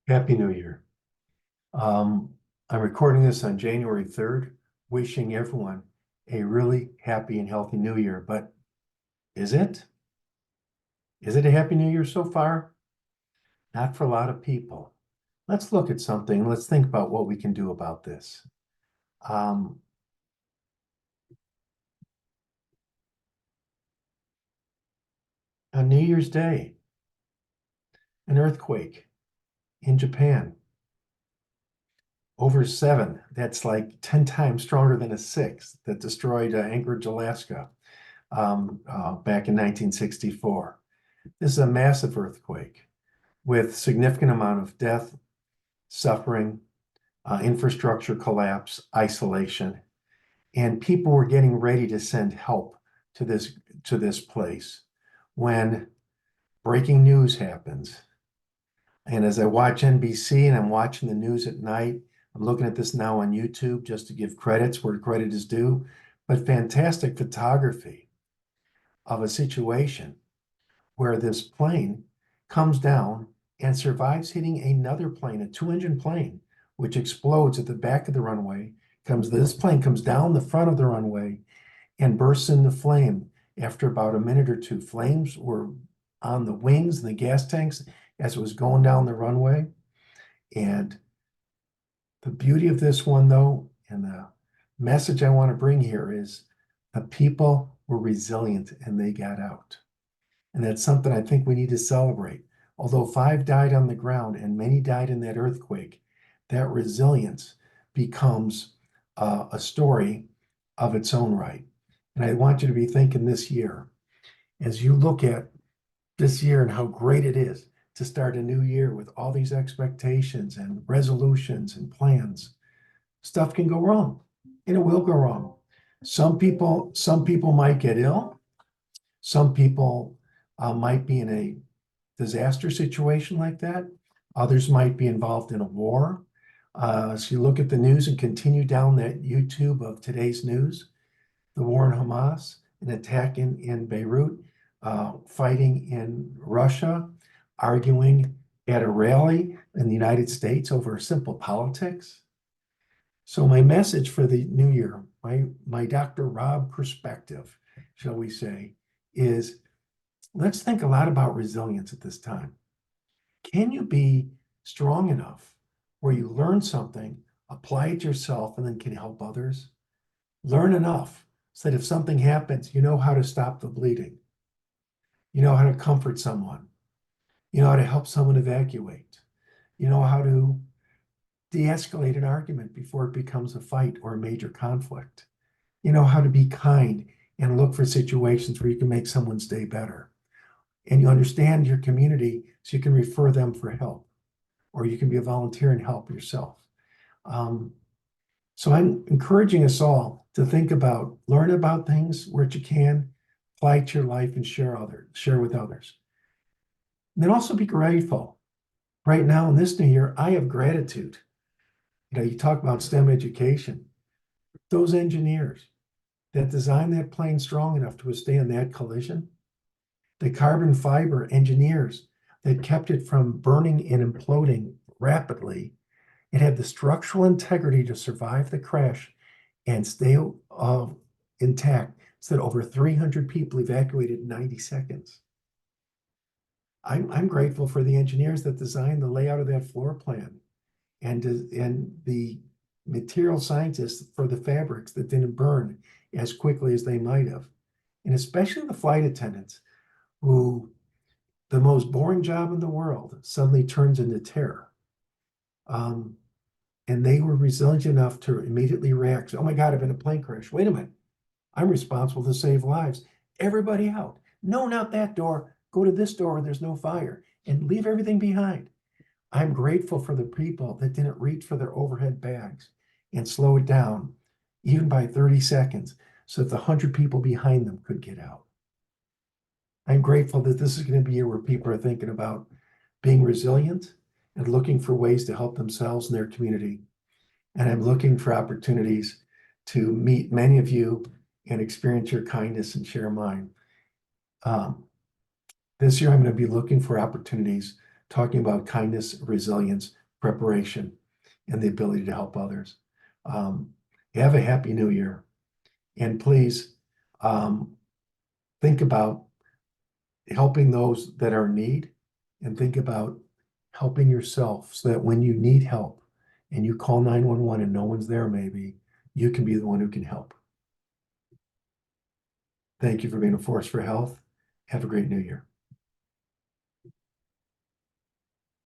Happy New Year. I'm recording this on January 3rd, wishing everyone a really happy and healthy New Year. But is it? Is it a happy New Year so far? Not for a lot of people. Let's look at something. Let's think about what we can do about this. On New Year's Day, an earthquake in Japan. Over 7, that's like 10 times stronger than a 6 that destroyed Anchorage, Alaska back in 1964. This is a massive earthquake with significant amount of death, suffering, infrastructure collapse, isolation, and people were getting ready to send help to this place when breaking news happens. And as I watch NBC and I'm watching the news at night, I'm looking at this now on YouTube just to give credits where credit is due, but fantastic photography of a situation where this plane comes down and survives hitting another plane, a 2-engine plane, which explodes at the back of the runway. This plane comes down the front of the runway and bursts into flame after about a minute or two. Flames were on the wings and the gas tanks as it was going down the runway. And the beauty of this one, though, and the message I want to bring here is the people were resilient and they got out. And that's something I think we need to celebrate. Although 5 died on the ground and many died in that earthquake, that resilience becomes a story of its own right. And I want you to be thinking this year, as you look at this year and how great it is to start a new year with all these expectations and resolutions and plans, stuff can go wrong, and it will go wrong. Some people might get ill. Some people might be in a disaster situation like that. Others might be involved in a war. So you look at the news and continue down that YouTube of today's news, the war in Hamas, an attack in Beirut, fighting in Russia, arguing at a rally in the United States over simple politics. So my message for the new year, my Dr. Rob perspective, shall we say, is let's think a lot about resilience at this time. Can you be strong enough where you learn something, apply it yourself, and then can help others? Learn enough so that if something happens, you know how to stop the bleeding. You know how to comfort someone. You know how to help someone evacuate. You know how to de-escalate an argument before it becomes a fight or a major conflict. You know how to be kind and look for situations where you can make someone's day better. And you understand your community so you can refer them for help, or you can be a volunteer and help yourself. So I'm encouraging us all to think about, learn about things where you can, apply it to your life and share with others. And then also be grateful. Right now in this new year, I have gratitude. You talk about STEM education. Those engineers that designed that plane strong enough to withstand that collision, the carbon fiber engineers that kept it from burning and imploding rapidly, it had the structural integrity to survive the crash and stay intact, so that over 300 people evacuated in 90 seconds. I'm grateful for the engineers that designed the layout of that floor plan and the material scientists for the fabrics that didn't burn as quickly as they might have. And especially the flight attendants who the most boring job in the world suddenly turns into terror. And they were resilient enough to immediately react. Oh my God, I've been in a plane crash. Wait a minute. I'm responsible to save lives. Everybody out. No, not that door. Go to this door where there's no fire and leave everything behind. I'm grateful for the people that didn't reach for their overhead bags and slow it down even by 30 seconds so that the 100 people behind them could get out. I'm grateful that this is going to be a year where people are thinking about being resilient and looking for ways to help themselves and their community. And I'm looking for opportunities to meet many of you and experience your kindness and share mine. This year, I'm going to be looking for opportunities talking about kindness, resilience, preparation, and the ability to help others. Have a happy new year. And please think about helping those that are in need, and think about helping yourself so that when you need help and you call 911 and no one's there, maybe you can be the one who can help. Thank you for being a force for health. Have a great new year.